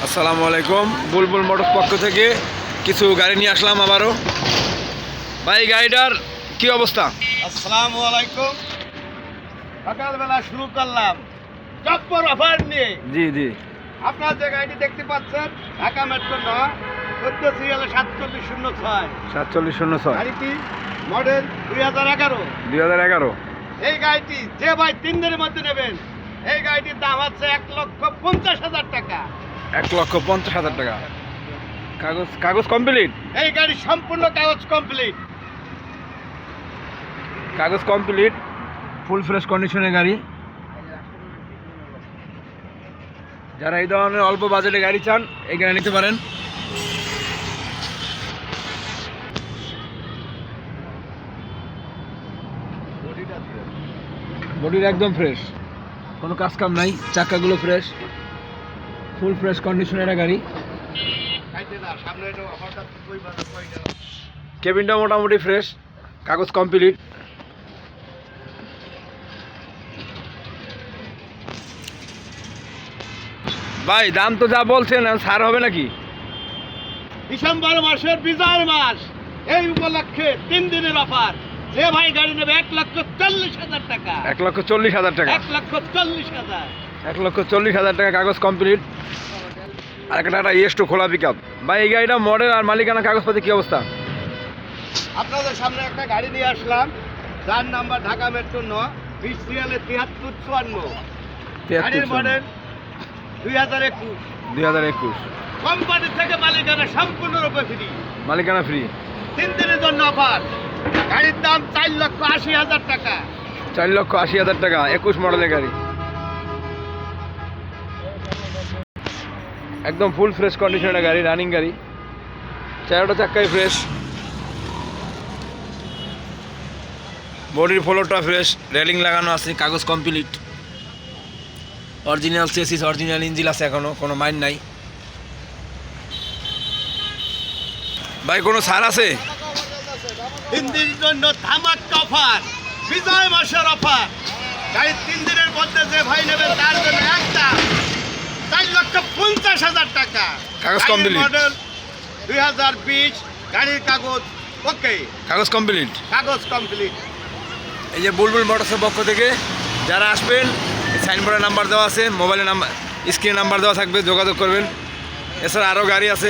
আসসালামু আলাইকুম। বুলবুল মোটরস পক্ষ থেকে কিছু গাড়ি নিয়ে আসলাম আবারও। ভাই গাড়িটার কি অবস্থা? আসসালামু আলাইকুম। সকালবেলা শুরু করলাম চপ্পর অফার নিয়ে। জি জি। আপনার যে গাড়িটি দেখতে পাচ্ছেন ঢাকা মেট্রো 9 14 সিরিয়ালে 4706। 4706 গাড়িটি মডেল 2011। 2011। এই গাড়িটি যে ভাই 3 দিনের মধ্যে নেবেন, এই গাড়িটির দাম হচ্ছে 1,50,000 টাকা। 1,50,000 টাকা। কাগজ কাগজ কমপ্লিট? এই গাড়ি সম্পূর্ণ কাগজ কমপ্লিট। কাগজ কমপ্লিট, ফুল ফ্রেশ কন্ডিশনের গাড়ি। যারা এই ধরনের অল্প বাজেটে গাড়ি চান এই গাড়ি নিতে পারেন। বডির একদম ফ্রেশ, কোনো কাজ কাম নাই, চাকাগুলো ফ্রেশ, ফুল ফ্রেশ কন্ডিশনের গাড়ি। কেবিনটা মোটামুটি ফ্রেশ, কাগজ কমপ্লিট। ভাই দাম তো যা বলছেন ছাড় হবে নাকি? ডিসেম্বর মাসের বিজয়ের মাস, এই উপলক্ষে 3 দিনের অফার। যে ভাই গাড়ি নেবে 1,40,000 টাকা। 1,40,000 টাকা। 1,40,000। 1,40,000 টাকা কাগজ কমপ্লিট। আর একটা ইয়েস্টো খোলা পিক আপ। ভাই এই গাড়িটা মডেল আর মালিকানা কাগজপাতি কি অবস্থা? আপনাদের সামনে একটা গাড়ি নিয়ে আসলাম, যার নাম্বার ঢাকা মেট্রো 9 20 সিরিয়ালে 7354। গাড়ির মডেল 2021। 2021। কোম্পানি থেকে মালিকানা সম্পূর্ণরূপে ফ্রি। মালিকানা ফ্রি। 3 দিনের জন্য অফার। গাড়ির দাম 4,80,000 টাকা। 4,80,000 টাকা, 21 মডেলের গাড়ি। একদম ফুল ফ্রেশ কন্ডিশনের গাড়ি, রানিং গাড়ি। চারটা চাক্কাই ফ্রেশ, বডির ফ্লোরটা ফ্রেশ, রেলিং লাগানো আছে, কাগজ complete, original chassis, original engine আছে, এখনো কোনো মাইন্ড নাই। ভাই কোনো ছাড় আছে? 3 দিনের জন্য ধামাকা অফার, বিজয় মাসের অফার। গাড়ির 3 দিনের মধ্যে যে ভাই নেবেন তার জন্য একটা 4,50,000 টাকা। কাগজ কমপ্লিট। মডেল 2020। গাড়ির কাগজ ওকে, কাগজ কমপ্লিট। কাগজ কমপ্লিট। এই যে বুলবুল মোটরসের পক্ষ থেকে যারা আসবেন, সাইনবোর্ডের নাম্বার দেওয়া আছে, মোবাইলের নাম্বার, স্ক্রিনে নাম্বার দেওয়া থাকবে, যোগাযোগ করবেন। এছাড়া আরও গাড়ি আছে।